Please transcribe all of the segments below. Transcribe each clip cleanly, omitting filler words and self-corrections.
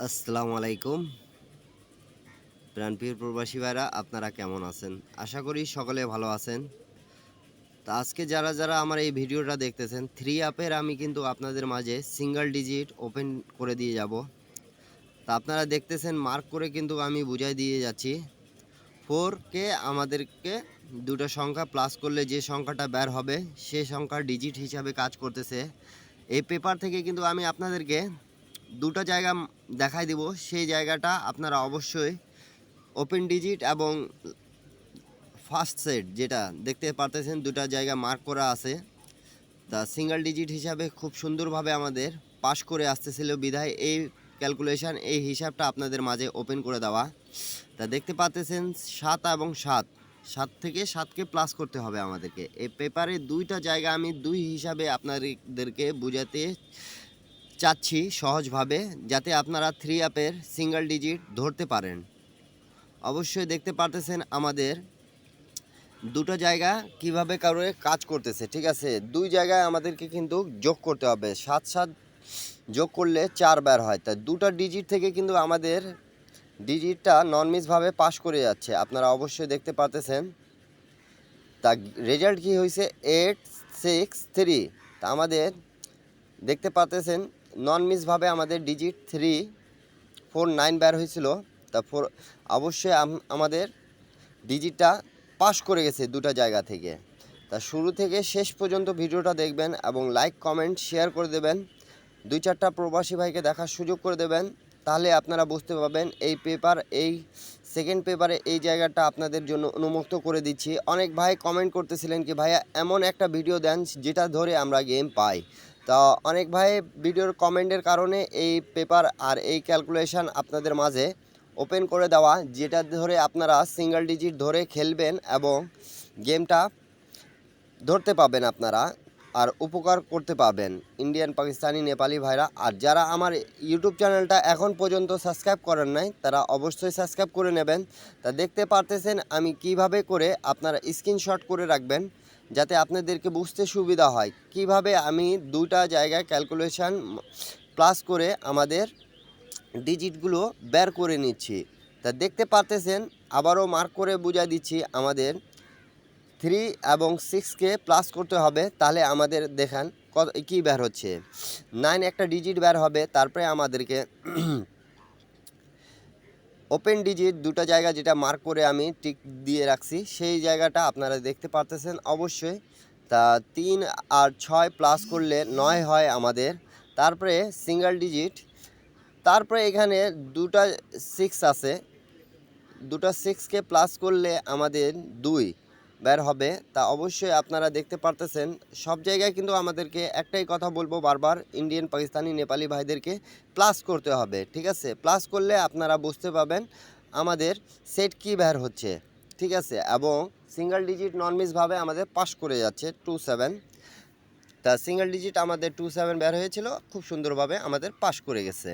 আসসালামু আলাইকুম প্রাণপ্রিয় প্রবাসী ভাইরা, আপনারা কেমন আছেন? আশা করি সকলে ভালো আছেন। তো আজকে যারা আমার এই ভিডিওটা দেখতেছেন, 3 অ্যাপের আমি কিন্তু আপনাদের মাঝে সিঙ্গেল ডিজিট ওপেন করে দিয়ে যাব। তা আপনারা দেখতেছেন মার্ক করে কিন্তু আমি বুঝাই দিয়ে যাচ্ছি। 4 কে আমাদেরকে দুটো সংখ্যা প্লাস করলে যে সংখ্যাটা বের হবে সে সংখ্যার ডিজিট হিসাবে কাজ করতেছে। এই পেপার থেকে কিন্তু আমি আপনাদেরকে দুটো জায়গা দেখাই দিব। সেই জায়গাটা আপনারা অবশ্যই ওপেন ডিজিট এবং ফার্স্ট সেট যেটা দেখতে পারতেছেন দুটা জায়গা মার্ক করা আছে, তা সিঙ্গেল ডিজিট হিসাবে খুব সুন্দরভাবে আমাদের পাস করে আসতেছিল বিধায় এই ক্যালকুলেশন এই হিসাবটা আপনাদের মাঝে ওপেন করে দেওয়া। তা দেখতে পাচ্তেছেন 7 এবং 7 7 থেকে 7কে প্লাস করতে হবে আমাদেরকে। এই পেপারে দুইটা জায়গা আমি দুই হিসাবে আপনাদেরকে বোঝাতে চাচ্ছি সহজভাবে, যাতে আপনারা 3 অ্যাপের সিঙ্গেল ডিজিট ধরতে পারেন। অবশ্যই দেখতে পারতেছেন আমাদের দুটো জায়গা কিভাবে কারোর কাজ করতেছে, ঠিক আছে। দুই জায়গায় আমাদেরকে কিন্তু যোগ করতে হবে, 7 যোগ করলে 4 বের হয়। তাই দুটো ডিজিট থেকে কিন্তু আমাদের ডিজিটটা নন মিসভাবে পাস করে যাচ্ছে, আপনারা অবশ্যই দেখতে পারতেছেন। তা রেজাল্ট কি হয়েছে 863। তা আমাদের দেখতে পারতেছেন নন মিসভাবে আমাদের ডিজিট 349 বের হয়েছিল। তা অবশ্যই আমাদের ডিজিটটা পাস করে গেছে দুটো জায়গা থেকে। তা শুরু থেকে শেষ পর্যন্ত ভিডিওটা দেখবেন এবং লাইক কমেন্ট শেয়ার করে দেবেন। 2-4টা প্রবাসী ভাইকে দেখার সুযোগ করে দেবেন, তাহলে আপনারা বুঝতে পারবেন এই পেপার এই সেকেন্ড পেপারে এই জায়গাটা আপনাদের জন্য উন্মুক্ত করে দিচ্ছি। অনেক ভাই কমেন্ট করতেছিলেন কি ভাইয়া এমন একটা ভিডিও দেন যেটা ধরে আমরা গেম পাই। তা অনেক ভাই ভিডিওর কমেন্টের কারণে এই পেপার আর এই ক্যালকুলেশন আপনাদের মাঝে ওপেন করে দেওয়া, যেটা ধরে আপনারা সিঙ্গেল ডিজিট ধরে খেলবেন এবং গেমটা ধরতে পাবেন আপনারা আর উপকার করতে পারবেন ইন্ডিয়ান, পাকিস্তানি, নেপালি ভাইরা। আর যারা আমার ইউটিউব চ্যানেলটা এখন পর্যন্ত সাবস্ক্রাইব করেন নাই তারা অবশ্যই সাবস্ক্রাইব করে নেবেন। তা দেখতে পারতেছেন আমি কিভাবে করে আপনারা স্ক্রিনশট করে রাখবেন, যাতে আপনাদেরকে বুঝতে সুবিধা হয় কিভাবে আমি দুইটা জায়গায় ক্যালকুলেশন প্লাস করে আমাদের ডিজিটগুলো বের করে নিচ্ছি। তা দেখতে পারতেছেন আবারও মার্ক করে বুঝিয়ে দিচ্ছি, আমাদের 3 এবং 6কে প্লাস করতে হবে, তাহলে আমাদের দেখান কত কী বের হচ্ছে। 9 একটা ডিজিট বের হবে, তারপরে আমাদেরকে ওপেন ডিজিট দুটো জায়গা যেটা মার্ক করে আমি টিক দিয়ে রাখছি সেই জায়গাটা আপনারা দেখতে পারতেছেন অবশ্যই। তা 3 আর 6 প্লাস করলে 9 হয় আমাদের, তারপরে সিঙ্গেল ডিজিট, তারপরে এখানে দুটা 6 আছে, দুটো 6কে প্লাস করলে আমাদের 2 বের হবে। তা অবশ্যই আপনারা দেখতে পারতেছেন সব জায়গায় কিন্তু আমাদেরকে একটাই কথা বলবো বারবার, ইন্ডিয়ান, পাকিস্তানি, নেপালি ভাইদেরকে প্লাস করতে হবে, ঠিক আছে। প্লাস করলে আপনারা বুঝতে পাবেন আমাদের সেট কি বের হচ্ছে, ঠিক আছে। এবং সিঙ্গেল ডিজিট নন মিসভাবে আমাদের পাস করে যাচ্ছে 27। তা সিঙ্গেল ডিজিট আমাদের 27 বের হয়েছিল, খুব সুন্দরভাবে আমাদের পাস করে গেছে।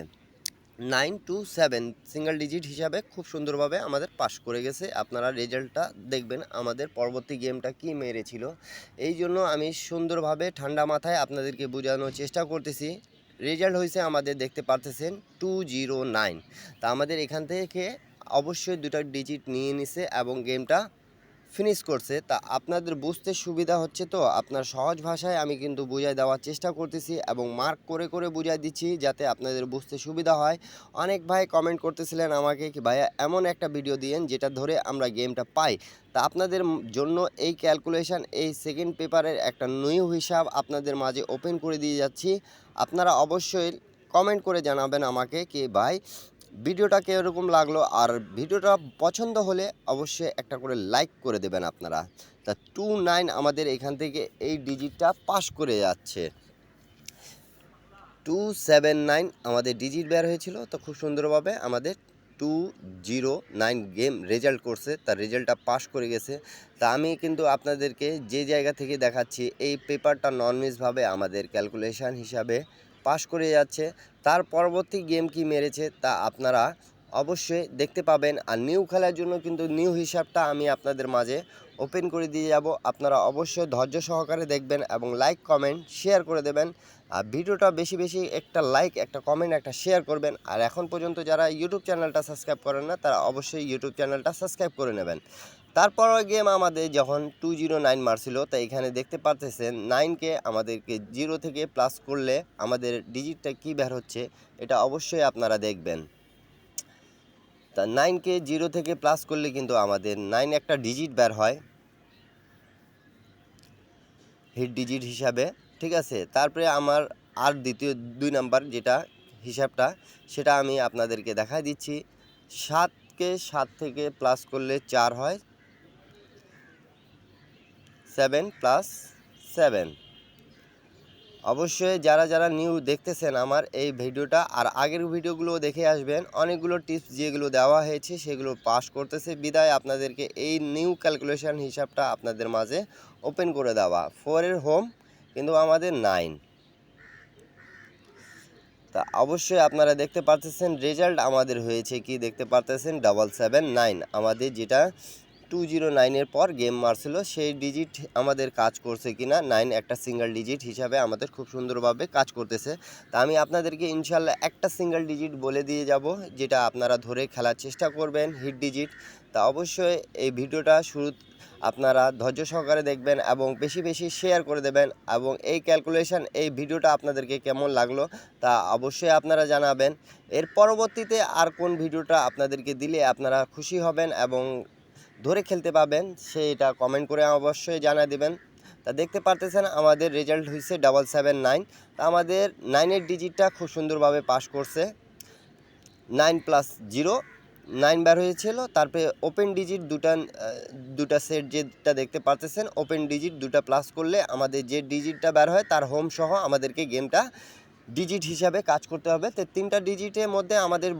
927 সিঙ্গেল ডিজিট হিসাবে খুব সুন্দরভাবে আমাদের পাস করে গেছে। আপনারা রেজাল্টটা দেখবেন আমাদের পরবর্তী গেমটা কি মেরেছিল। এই জন্য আমি সুন্দরভাবে ঠান্ডা মাথায় আপনাদেরকে বোঝানোর চেষ্টা করতেছি। রেজাল্ট হয়েছে আমাদের দেখতে পারতেছেন 209। তা আমাদের এখান থেকে অবশ্যই দুটো ডিজিট নিয়ে নিছে এবং গেমটা ফিনিশ করছে। তা আপনাদের বুঝতে সুবিধা হচ্ছে, তো আপনার সহজ ভাষায় আমি কিন্তু বুঝাই দেওয়ার চেষ্টা করতেছি এবং মার্ক করে করে বুঝাই দিচ্ছি যাতে আপনাদের বুঝতে সুবিধা হয়। অনেক ভাই কমেন্ট করতেছিলেন আমাকে কি ভাইয়া এমন একটা ভিডিও দিয়েন যেটা ধরে আমরা গেমটা পাই। তা আপনাদের জন্য এই ক্যালকুলেশন এই সেকেন্ড পেপারের একটা নিউ হিসাব আপনাদের মাঝে ওপেন করে দিয়ে যাচ্ছি। আপনারা অবশ্যই কমেন্ট করে জানাবেন আমাকে কি ভাই ভিডিওটা কীরকম লাগলো, আর ভিডিওটা পছন্দ হলে অবশ্যই একটা করে লাইক করে দেবেন আপনারা। তা 29 আমাদের এখান থেকে এই ডিজিটটা পাস করে যাচ্ছে। 279 আমাদের ডিজিট বের হয়েছিল, তো খুব সুন্দরভাবে আমাদের 209 গেম রেজাল্ট করছে, তার রেজাল্টটা পাস করে গেছে। তা আমি কিন্তু আপনাদেরকে যে জায়গা থেকে দেখাচ্ছি এই পেপারটা নন মিসভাবে আমাদের ক্যালকুলেশন হিসাবে পাস করে যাচ্ছে। তার পরবর্তী গেম কি মেরেছে তা আপনারা অবশ্যই দেখতে পাবেন। আর নিউ খেলার জন্য কিন্তু নিউ হিসাবটা আমি আপনাদের মাঝে ওপেন করে দিয়ে যাব। আপনারা অবশ্যই ধৈর্য সহকারে দেখবেন এবং লাইক কমেন্ট শেয়ার করে দেবেন। আর ভিডিওটা বেশি বেশি একটা লাইক একটা কমেন্ট একটা শেয়ার করবেন। আর এখন পর্যন্ত যারা ইউটিউব চ্যানেলটা সাবস্ক্রাইব করেন না তারা অবশ্যই ইউটিউব চ্যানেলটা সাবস্ক্রাইব করে নেবেন। তারপর গেম আমাদের যখন 209 মারছিল, তাই এখানে দেখতে পারতেছেন 9কে আমাদেরকে 0 থেকে প্লাস করলে আমাদের ডিজিটটা কি বের হচ্ছে এটা অবশ্যই আপনারা দেখবেন। তা 9কে 0 থেকে প্লাস করলে কিন্তু আমাদের 9 একটা ডিজিট বের হয় হিট ডিজিট হিসাবে, ঠিক আছে। তারপরে আমার আর দ্বিতীয় 2 নাম্বার যেটা হিসাবটা সেটা আমি আপনাদেরকে দেখাই দিচ্ছি। 7কে 7 থেকে প্লাস করলে 4 হয়, 7 প্লাস 7। অবশ্যই যারা যারা নিউ দেখতেছেন আমার এই ভিডিওটা আর আগের ভিডিওগুলো দেখে আসবেন, অনেকগুলো টিপস যেগুলো দেওয়া হয়েছে সেগুলো পাস করতেছে বিদায় আপনাদেরকে এই নিউ ক্যালকুলেশন হিসাবটা আপনাদের মাঝে ওপেন করে দেওয়া। 4-এর হোম কিন্তু আমাদের 9। তা অবশ্যই আপনারা দেখতে পারতেছেন রেজাল্ট আমাদের হয়েছে কি দেখতে পারতেছেন 779 আমাদের যেটা 209-এর পর গেম মারছিল সেই ডিজিট আমাদের কাজ করছে কিনা। 9 একটা সিঙ্গেল ডিজিট হিসাবে আমাদের খুব সুন্দরভাবে কাজ করতেছে। তা আমি আপনাদেরকে ইনশাল্লাহ একটা সিঙ্গেল ডিজিট বলে দিয়ে যাব যেটা আপনারা ধরে খেলার চেষ্টা করবেন হিট ডিজিট। তা অবশ্যই এই ভিডিওটা শুরু আপনারা ধৈর্য সহকারে দেখবেন এবং বেশি বেশি শেয়ার করে দেবেন এবং এই ক্যালকুলেশন এই ভিডিওটা আপনাদেরকে কেমন লাগলো তা অবশ্যই আপনারা জানাবেন। এর পরবর্তীতে আর কোন ভিডিওটা আপনাদেরকে দিলে আপনারা খুশি হবেন এবং ধরে খেলতে পাবেন সেটা কমেন্ট করে অবশ্যই জানিয়ে দেবেন। তা দেখতে পারতেছেন আমাদের রেজাল্ট হয়েছে 779। তা আমাদের 9-এর ডিজিটটা খুব সুন্দরভাবে পাস করছে। 9 প্লাস 0 9 বার হয়েছিল। তারপরে ওপেন ডিজিট দুটা সেট যেটা দেখতে পারতেছেন ওপেন ডিজিট দুটা প্লাস করলে আমাদের যে ডিজিটটা বের হয় তার হোম সহ আমাদেরকে গেমটা ডিজিট হিসাবে কাজ করতে হবে। তো 3টা ডিজিটের মধ্যে আমাদের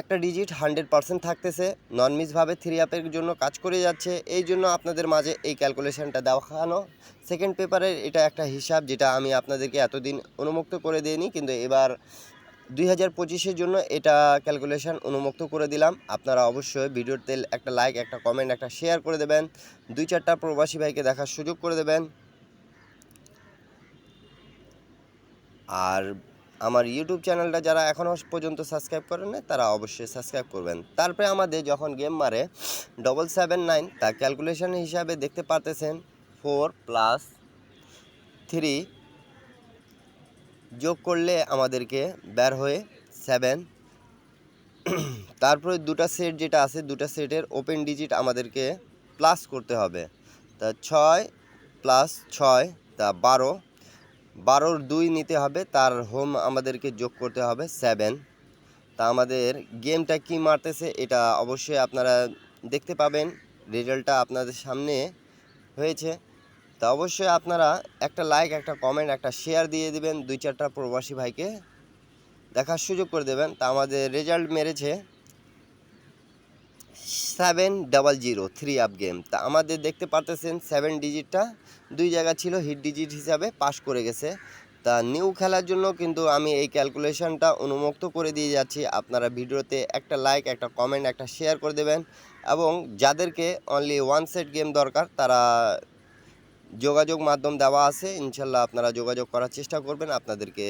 একটা ডিজিট 100% থাকতেছে, নন মিসভাবে 3 আপের জন্য কাজ করে যাচ্ছে। এই জন্য আপনাদের মাঝে এই ক্যালকুলেশনটা দেখানো। সেকেন্ড পেপারের এটা একটা হিসাব যেটা আমি আপনাদেরকে এতদিন উন্মুক্ত করে দিইনি, কিন্তু এবার 2025-এর জন্য এটা ক্যালকুলেশন উন্মুক্ত করে দিলাম। আপনারা অবশ্যই ভিডিওতে একটা লাইক একটা কমেন্ট একটা শেয়ার করে দেবেন, 2-4টা প্রবাসী ভাইকে দেখার সুযোগ করে দেবেন। আর আমার ইউটিউব চ্যানেলটা যারা এখনও পর্যন্ত সাবস্ক্রাইব করেন না তারা অবশ্যই সাবস্ক্রাইব করবেন। তারপরে আমাদের যখন গেম মারে 779 তা ক্যালকুলেশন হিসাবে দেখতে পারতেছেন 4 প্লাস 3 যোগ করলে আমাদেরকে বের হয়ে 7। তারপরে দুটা সেট যেটা আছে দুটা সেটের ওপেন ডিজিট আমাদেরকে প্লাস করতে হবে। তা 6 প্লাস 6 তা 12, 12-র 2 নিতে হবে, তার হোম আমাদেরকে যোগ করতে হবে 7। তা আমাদের গেমটা কি মারতেছে এটা অবশ্যই আপনারা দেখতে পাবেন, রেজাল্টটা আপনাদের সামনে হয়েছে। তা অবশ্যই আপনারা একটা লাইক একটা কমেন্ট একটা শেয়ার দিয়ে দিবেন, 2-4টা প্রবাসী ভাইকে দেখার সুযোগ করে দেবেন। তা আমাদের রেজাল্ট মেরেছে 700 3 আপ গেম। তা আমাদের দেখতে পারতেছেন 7 ডিজিটটা 2 জায়গা ছিল হিট ডিজিট হিসাবে পাস করে গেছে। তা নিউ খেলার জন্য কিন্তু আমি এই ক্যালকুলেশনটা উন্মুক্ত করে দিয়ে যাচ্ছি। আপনারা ভিডিওতে একটা লাইক একটা কমেন্ট একটা শেয়ার করে দেবেন এবং যাদেরকে অনলি 1 সেট গেম দরকার তারা যোগাযোগ মাধ্যম দেওয়া আছে, ইনশাল্লাহ আপনারা যোগাযোগ করার চেষ্টা করবেন, আপনাদেরকে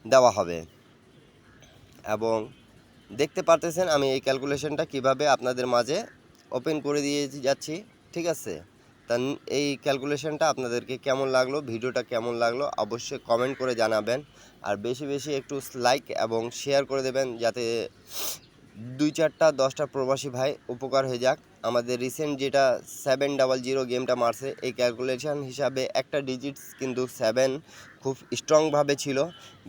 দেওয়া হবে। এবং দেখতে পারতেছেন আমি এই ক্যালকুলেশনটা কিভাবে আপনাদের মাঝে ওপেন করে দিয়ে যাচ্ছি, ঠিক আছে। তা এই ক্যালকুলেশনটা আপনাদেরকে কেমন লাগলো, ভিডিওটা কেমন লাগলো অবশ্যই কমেন্ট করে জানাবেন। আর বেশি বেশি একটু লাইক এবং শেয়ার করে দেবেন যাতে 2-4টা 10টা প্রবাসী ভাই উপকার হয়ে যাক। আমাদের রিসেন্ট যেটা 700 গেমটা মারছে এই ক্যালকুলেশন হিসাবে একটা ডিজিটস কিন্তু 7 খুব স্ট্রংভাবে ছিল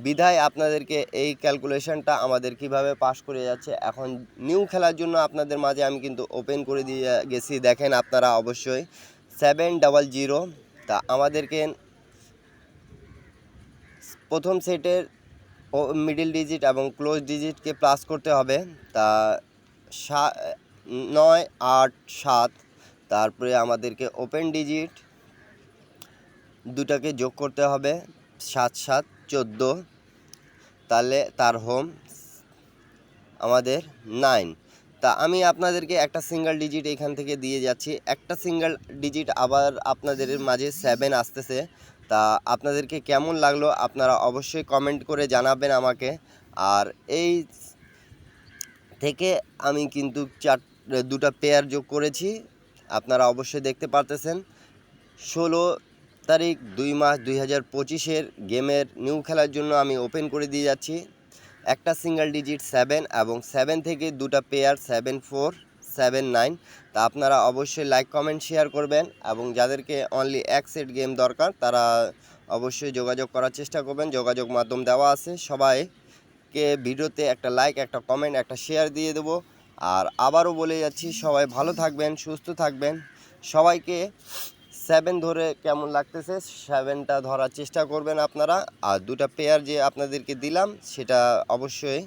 বিধায় আপনাদেরকে এই ক্যালকুলেশনটা আমাদের কিভাবে পাস করে যাচ্ছে এখন নিউ খেলার জন্য আপনাদের মাঝে আমি কিন্তু ওপেন করে দিয়ে গেছি। দেখেন আপনারা অবশ্যই 700। তা আমাদেরকে প্রথম সেটের মিডল ডিজিট এবং ক্লোজ ডিজিটকে প্লাস করতে হবে। তা 9 8 7, তারপরে আমাদেরকে ওপেন ডিজিট দুটাকে যোগ করতে হবে 7 7 14, তাহলে তার হোম আমাদের 9। তা আমি আপনাদেরকে একটা সিঙ্গেল ডিজিট এখান থেকে দিয়ে যাচ্ছি, একটা সিঙ্গেল ডিজিট আবার আপনাদের মাঝে 7 আসতেছে। তা আপনাদেরকে কেমন লাগলো আপনারা অবশ্যই কমেন্ট করে জানাবেন আমাকে। আর এই থেকে আমি কিন্তু দুটা পেয়ার যোগ করেছি, আপনারা অবশ্যই দেখতে পারতেছেন। 16 তারিখ 2 মাস 2025-এর গেমের নিউ খেলার জন্য আমি ওপেন করে দিয়ে যাচ্ছি একটা সিঙ্গেল ডিজিট 7 এবং 7 থেকে দুটা পেয়ার 7 4 7 9। তা আপনারা অবশ্যই লাইক কমেন্ট শেয়ার করবেন এবং যাদেরকে অনলি এক সেট গেম দরকার তারা অবশ্যই যোগাযোগ করার চেষ্টা করবেন, যোগাযোগ মাধ্যম দেওয়া আছে। সবাইকে ভিডিওতে একটা লাইক, একটা কমেন্ট, একটা শেয়ার দিয়ে দেবো। আর আবারও বলে যাচ্ছি, সবাই ভালো থাকবেন, সুস্থ থাকবেন। সবাইকে 7 ধরে কেমন লাগতেছে 7টা ধরার চেষ্টা করবেন আপনারা। আর দুটা পেয়ার যে আপনাদেরকে দিলাম সেটা অবশ্যই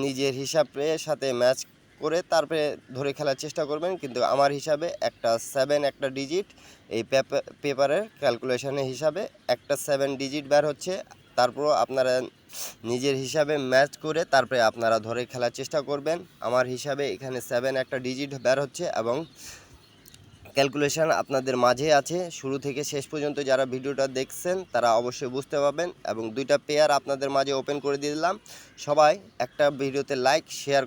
নিজের হিসাবের সাথে ম্যাচ করে তারপরে ধরে খেলার চেষ্টা করবেন। কিন্তু আমার হিসাবে একটা 7 একটা ডিজিট এই পেপারের ক্যালকুলেশনের হিসাবে একটা 7 ডিজিট বের হচ্ছে। তারপরও আপনারা নিজের হিসাবে ম্যাচ করে তারপরে আপনারা ধরে খেলার চেষ্টা করবেন। আমার হিসাবে এখানে 7 একটা ডিজিট বের হচ্ছে এবং ক্যালকুলেশন আপনাদের মাঝে আছে। শুরু থেকে শেষ পর্যন্ত যারা ভিডিওটা দেখছেন তারা অবশ্যই বুঝতে পারবেন। এবং দুইটা পেয়ার আপনাদের মাঝে ওপেন করে দিয়ে দিলাম। সবাই একটা ভিডিওতে লাইক শেয়ার